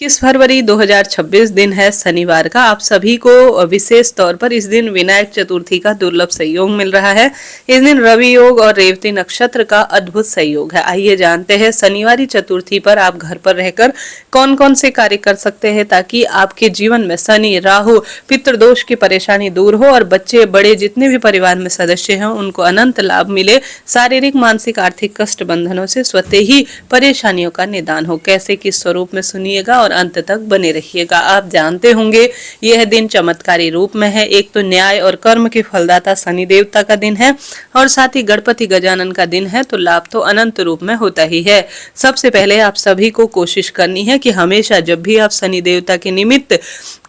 21 फरवरी 2026 दिन है शनिवार का। आप सभी को विशेष तौर पर इस दिन विनायक चतुर्थी का दुर्लभ सहयोग मिल रहा है। इस दिन रवि योग और रेवती नक्षत्र का अद्भुत सहयोग है। आइए जानते हैं शनिवारी चतुर्थी पर आप घर पर रहकर कौन कौन से कार्य कर सकते हैं ताकि आपके जीवन में शनि, राहु, पितृदोष की परेशानी दूर हो और बच्चे बड़े जितने भी परिवार में सदस्य हैं उनको अनंत लाभ मिले, शारीरिक, मानसिक, आर्थिक कष्ट बंधनों से स्वतः ही परेशानियों का निदान हो। कैसे किस स्वरूप में सुनिएगा और अंत तक बने रहिएगा। आप जानते होंगे यह दिन चमत्कारी रूप में है। एक तो न्याय और कर्म के फलदाता शनि देवता का दिन है और साथ ही गणपति गजानन का दिन है, तो लाभ तो अनंत रूप में होता ही है। सबसे पहले आप सभी को कोशिश करनी है कि हमेशा जब भी आप शनि देवता के निमित्त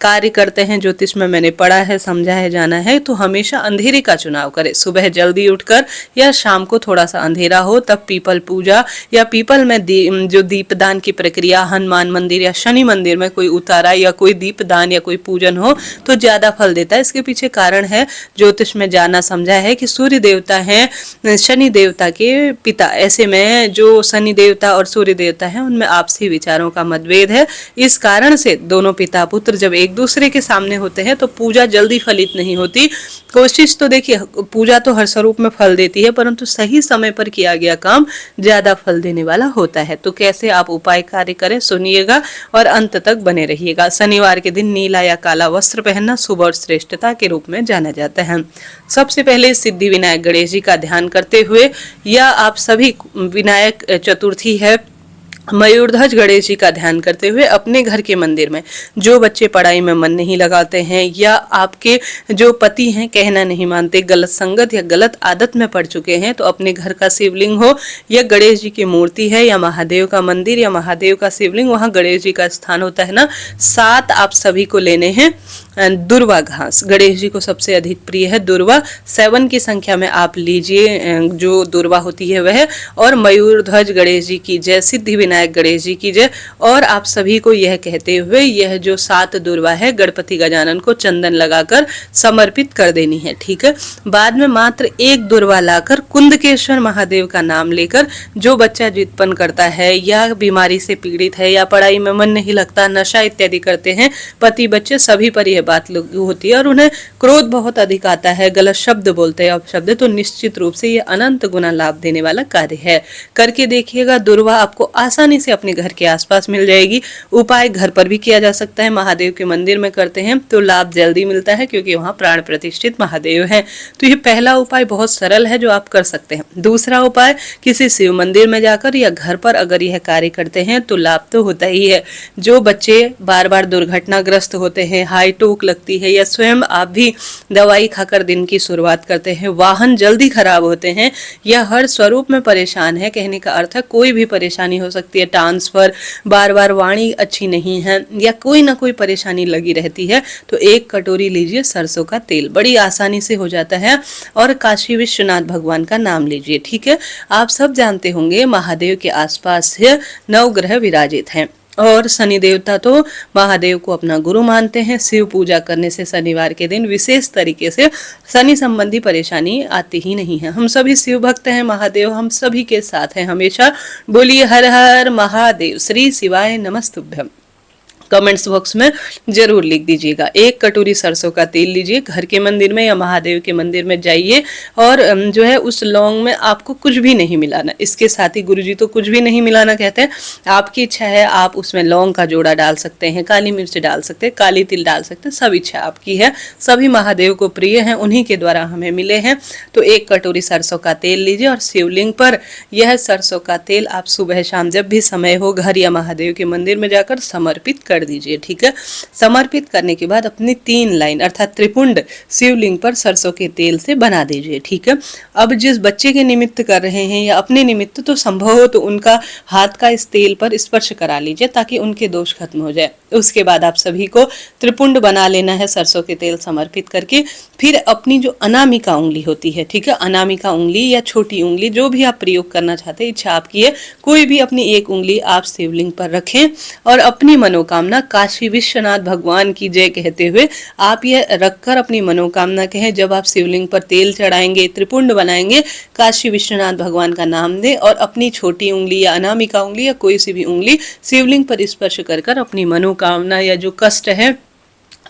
कार्य करते हैं, ज्योतिष में मैंने पढ़ा है, समझा है, जाना है, तो हमेशा अंधेरे का चुनाव करें। सुबह जल्दी उठकर या शाम को थोड़ा सा अंधेरा हो तब पीपल पूजा या पीपल में जो दीपदान की प्रक्रिया, हनुमान मंदिर या शनि मंदिर में कोई उतारा या कोई दीपदान या कोई पूजन हो तो ज्यादा फल देता है। इसके पीछे कारण है, ज्योतिष में जाना समझा है कि सूर्य देवता है शनि देवता के पिता। ऐसे में जो शनि देवता और सूर्य देवता है उनमें आपसी विचारों का मतभेद है। इस कारण से दोनों पिता पुत्र जब एक दूसरे के सामने होते हैं तो पूजा जल्दी फलित नहीं होती। कोशिश तो देखिए, पूजा तो हर स्वरूप में फल देती है, परंतु सही समय पर किया गया काम ज्यादा फल देने वाला होता है। तो कैसे आप उपाय कार्य करें, सुनिएगा और अंत तक बने रहिएगा। शनिवार के दिन नीला या काला वस्त्र पहनना शुभ और श्रेष्ठता के रूप में जाना जाता है। सबसे पहले सिद्धि विनायक गणेश जी का ध्यान करते हुए या आप सभी विनायक चतुर्थी है मयूरध्वज गणेश जी का ध्यान करते हुए अपने घर के मंदिर में जो बच्चे पढ़ाई में मन नहीं लगाते हैं या आपके जो पति हैं कहना नहीं मानते, गलत संगत या गलत आदत में पड़ चुके हैं, तो अपने घर का शिवलिंग हो या गणेश जी की मूर्ति है या महादेव का मंदिर या महादेव का शिवलिंग, वहां गणेश जी का स्थान होता है ना, 7 आप सभी को लेने हैं दुर्वा घास। गणेश जी को सबसे अधिक प्रिय है दुर्वा। 7 की संख्या में आप लीजिए जो दुर्वा होती है वह, और मयूरध्वज गणेश जी की जय, सिद्धि विनायक गणेश जी की जय। और आप सभी को यह कहते हुए यह जो 7 दुर्वा है गणपति गजानन को चंदन लगाकर समर्पित कर देनी है, ठीक है। बाद में मात्र 1 दुर्वा लाकर कुंदकेश्वर महादेव का नाम लेकर जो बच्चा जिदपन करता है या बीमारी से पीड़ित है या पढ़ाई में मन नहीं लगता, नशा इत्यादि करते हैं, पति बच्चे सभी पर यह बात लागू होती है और उन्हें क्रोध बहुत अधिक आता है, गलत शब्द बोलते हैं अपशब्द, तो निश्चित रूप से यह अनंत गुना लाभ देने वाला कार्य है। करके देखिएगा, दुर्वा आपको आसानी से अपने घर के आसपास मिल जाएगी। उपाय घर पर भी किया जा सकता है, महादेव के मंदिर में करते हैं तो लाभ जल्दी मिलता है क्योंकि वहां प्राण प्रतिष्ठित महादेव हैं। तो ये पहला उपाय बहुत सरल है जो आप कर सकते हैं। दूसरा उपाय, किसी शिव मंदिर में जाकर या घर पर अगर यह कार्य करते हैं तो लाभ तो होता ही है। जो बच्चे बार बार दुर्घटनाग्रस्त होते हैं, हाई टोक लगती है या स्वयं आप भी दवाई खाकर दिन की शुरुआत करते हैं, वाहन जल्दी खराब होते हैं या हर स्वरूप में परेशान है, कहने का अर्थ है कोई भी परेशानी हो सकती है, ट्रांसफर, बार बार वाणी अच्छी नहीं है या कोई ना कोई परेशानी लगी रहती है, तो 1 कटोरी लीजिए सरसों का तेल, बड़ी आसानी से हो जाता है, और काशी विश्वनाथ भगवान का नाम लीजिए, ठीक है। आप सब जानते होंगे महादेव के आसपास 9 ग्रह विराजित हैं और शनि देवता तो महादेव को अपना गुरु मानते हैं। शिव पूजा करने से शनिवार के दिन विशेष तरीके से शनि संबंधी परेशानी आती ही नहीं है। हम सभी शिव भक्त हैं, महादेव हम सभी के साथ हैं हमेशा। बोलिए हर हर महादेव, श्री शिवाय नमस्तुभ्यम। कमेंट्स बॉक्स में जरूर लिख दीजिएगा। 1 कटोरी सरसों का तेल लीजिए, घर के मंदिर में या महादेव के मंदिर में जाइए और जो है उस लौंग में आपको कुछ भी नहीं मिलाना। इसके साथ ही गुरुजी तो कुछ भी नहीं मिलाना कहते हैं, आपकी इच्छा है आप उसमें लौंग का जोड़ा डाल सकते हैं, काली मिर्च डाल सकते हैं, काली तिल डाल सकते हैं, सब इच्छा आपकी है। सभी महादेव को प्रिय हैं, उन्हीं के द्वारा हमें मिले हैं। तो 1 कटोरी सरसों का तेल लीजिए और शिवलिंग पर यह सरसों का तेल आप सुबह शाम जब भी समय हो घर या महादेव के मंदिर में जाकर समर्पित कर दीजिए, ठीक है। समर्पित करने के बाद अपनी 3 लाइन अर्थात त्रिपुंड शिवलिंग पर सरसों के तेल से बना दीजिए, ठीक है। अब जिस बच्चे के निमित्त कर रहे हैं या अपने निमित्त तो संभव हो तो उनका हाथ का इस तेल पर स्पर्श करा लीजिए ताकि उनके दोष खत्म हो जाए। उसके बाद आप सभी को त्रिपुंड बना लेना है सरसों के तेल समर्पित करके। फिर अपनी जो अनामिका उंगली होती है, ठीक है, अनामिका उंगली या छोटी उंगली जो भी आप प्रयोग करना चाहते हैं, इच्छा आपकी है, कोई भी अपनी एक उंगली आप शिवलिंग पर रखें और अपनी मनोकामना मनोकामना काशी विश्वनाथ भगवान की जय कहते हुए आप ये रखकर अपनी मनोकामना कहें। जब आप शिवलिंग पर तेल चढ़ाएंगे, त्रिपुंड बनाएंगे, काशी विश्वनाथ भगवान का नाम दें और अपनी छोटी उंगली या अनामिका उंगली या कोई सी भी उंगली शिवलिंग पर स्पर्श कर कर अपनी मनोकामना या जो कष्ट है,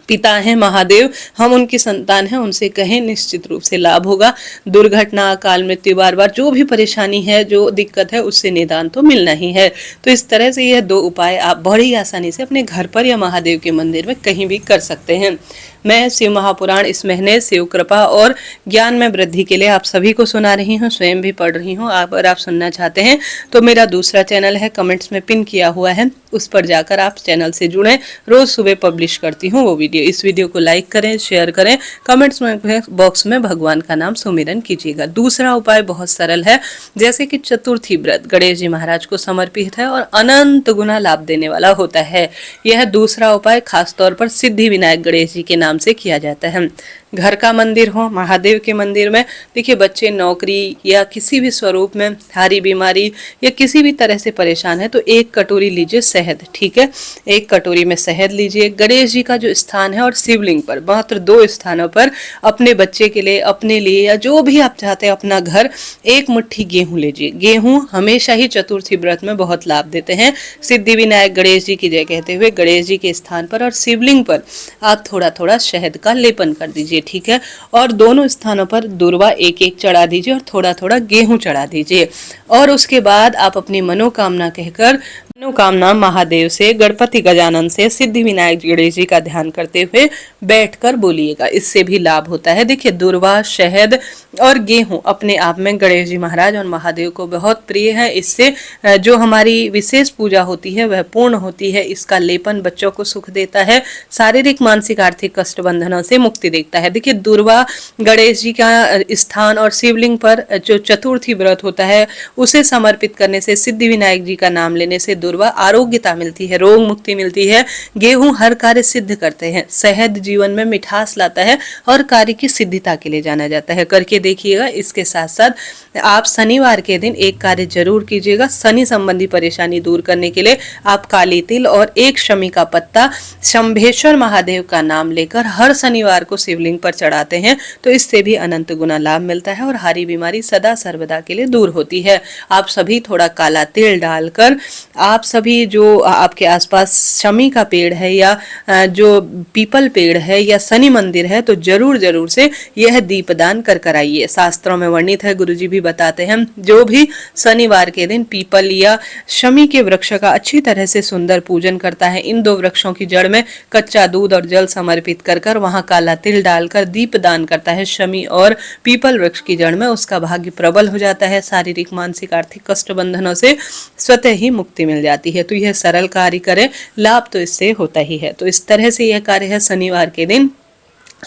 पिता हैं महादेव, हम उनकी संतान हैं, उनसे कहें, निश्चित रूप से लाभ होगा। दुर्घटना, अकाल मृत्यु, बार बार जो भी परेशानी है, जो दिक्कत है, उससे निदान तो मिलना ही है। तो इस तरह से यह 2 उपाय आप बड़ी आसानी से अपने घर पर या महादेव के मंदिर में कहीं भी कर सकते हैं। मैं शिव महापुराण इस महीने शिव कृपा और ज्ञान में वृद्धि के लिए आप सभी को सुना रही हूँ, स्वयं भी पढ़ रही हूँ। अगर आप सुनना चाहते हैं तो मेरा दूसरा चैनल है, कमेंट्स में पिन किया हुआ है, उस पर जाकर आप चैनल से जुड़ें। रोज सुबह पब्लिश करती हूँ वो वीडियो। इस वीडियो को लाइक करें, शेयर करें, कमेंट्स में बॉक्स में भगवान का नाम सुमिरन कीजिएगा। दूसरा उपाय बहुत सरल है, जैसे कि चतुर्थी व्रत गणेश जी महाराज को समर्पित है और अनंत गुना लाभ देने वाला होता है। यह दूसरा उपाय खासतौर पर सिद्धि विनायक गणेश जी के नाम से किया जाता है। घर का मंदिर हो, महादेव के मंदिर में, देखिए बच्चे नौकरी या किसी भी स्वरूप में, हारी बीमारी या किसी भी तरह से परेशान है, तो 1 कटोरी लीजिए शहद, ठीक है, 1 कटोरी में शहद लीजिए। गणेश जी का जो स्थान है और शिवलिंग पर, मात्र 2 स्थानों पर अपने बच्चे के लिए, अपने लिए या जो भी आप चाहते हैं अपना घर, 1 मुट्ठी गेहूं लीजिए। गेहूं हमेशा ही चतुर्थी व्रत में बहुत लाभ देते हैं। सिद्धि विनायक गणेश जी की जय कहते हुए गणेश जी के स्थान पर और शिवलिंग पर आप थोड़ा थोड़ा शहद का लेपन कर दीजिए, ठीक है, और दोनों स्थानों पर दुर्वा 1-1 चढ़ा दीजिए और थोड़ा थोड़ा गेहूं चढ़ा दीजिए। और उसके बाद आप अपनी मनोकामना कहकर, मनोकामना महादेव से, गणपति गजानन से, सिद्धि विनायक गणेश जी का ध्यान करते हुए बैठकर बोलिएगा, इससे भी लाभ होता है। देखिए दुर्वा, शहद और गेहूं अपने आप में गणेश जी महाराज और महादेव को बहुत प्रिय है। इससे जो हमारी विशेष पूजा होती है वह पूर्ण होती है। इसका लेपन बच्चों को सुख देता है, शारीरिक मानसिक आर्थिक कष्ट बंधनों से मुक्ति देता है। देखिए दुर्वा गणेश जी का स्थान और शिवलिंग पर जो चतुर्थी व्रत होता है उसे समर्पित करने से, सिद्धि विनायक जी का नाम लेने से दुर्वा आरोग्यता मिलती है, रोग मुक्ति मिलती है। गेहूं हर कार्य सिद्ध करते हैं, शहद जीवन में मिठास लाता है और कार्य की सिद्धिता के लिए जाना जाता है। करके देखिएगा। इसके साथ साथ आप शनिवार के दिन एक कार्य जरूर कीजिएगा। शनि संबंधी परेशानी दूर करने के लिए आप काली तिल और 1 शमी का पत्ता शंभेश्वर महादेव का नाम लेकर हर शनिवार को शिवलिंग पर चढ़ाते हैं, तो इससे भी अनंत गुना लाभ मिलता है और हारी बीमारी सदा सर्वदा के लिए दूर होती है। आप सभी थोड़ा काला तिल डालकर, आप सभी जो आपके आसपास शमी का पेड़ है या जो पीपल पेड़ है या शनि मंदिर है, तो जरूर जरूर से यह दीपदान कर कराइए। शास्त्रों में वर्णित है, गुरुजी भी बताते हैं, जो भी शनिवार के दिन पीपल या शमी के वृक्ष का अच्छी तरह से सुंदर पूजन करता है, इन 2 वृक्षों की जड़ में कच्चा दूध और जल समर्पित कर वहां काला तिल डालकर दीप दान करता है शमी और पीपल वृक्ष की जड़ में, उसका भाग्य प्रबल हो जाता है। शारीरिक मानसिक आर्थिक कष्ट बंधनों से स्वतः ही मुक्ति मिल जाती है। तो यह सरल कार्य करें, लाभ तो इससे होता ही है। तो इस तरह से यह कार्य है शनिवार के दिन।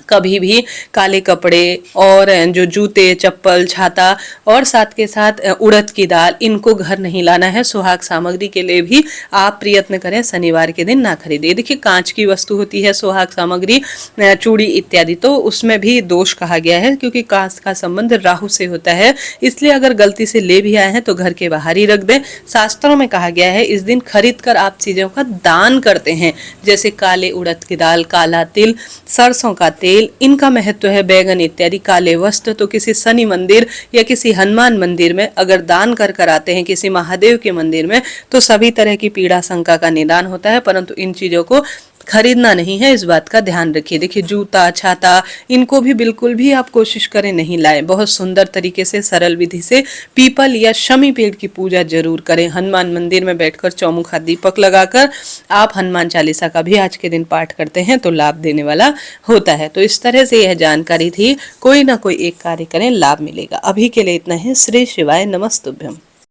कभी भी काले कपड़े और जो जूते, चप्पल, छाता और साथ के साथ उड़द की दाल, इनको घर नहीं लाना है। सुहाग सामग्री के लिए भी आप प्रयत्न करें शनिवार के दिन ना खरीदे। देखिए कांच की वस्तु होती है सुहाग सामग्री, चूड़ी इत्यादि, तो उसमें भी दोष कहा गया है, क्योंकि कांच का संबंध राहु से होता है। इसलिए अगर गलती से ले भी आए हैं तो घर के बाहर ही रख दें। शास्त्रों में कहा गया है इस दिन खरीद कर आप चीजों का दान करते हैं, जैसे काले उड़द की दाल, काला तिल, सरसों का तेल, इनका महत्व है, बैगन इत्यादि, काले वस्त्र। तो किसी शनि मंदिर या किसी हनुमान मंदिर में अगर दान कर आते हैं, किसी महादेव के मंदिर में, तो सभी तरह की पीड़ा शंका का निदान होता है। परंतु इन चीजों को खरीदना नहीं है, इस बात का ध्यान रखिए। देखिए जूता, छाता, इनको भी बिल्कुल भी आप कोशिश करें नहीं लाए। बहुत सुंदर तरीके से, सरल विधि से पीपल या शमी पेड़ की पूजा जरूर करें। हनुमान मंदिर में बैठकर चौमुखा दीपक लगाकर आप हनुमान चालीसा का भी आज के दिन पाठ करते हैं तो लाभ देने वाला होता है। तो इस तरह से यह जानकारी थी, कोई ना कोई एक कार्य करें, लाभ मिलेगा। अभी के लिए इतना ही। श्री शिवाय नमस्तुभ्यम।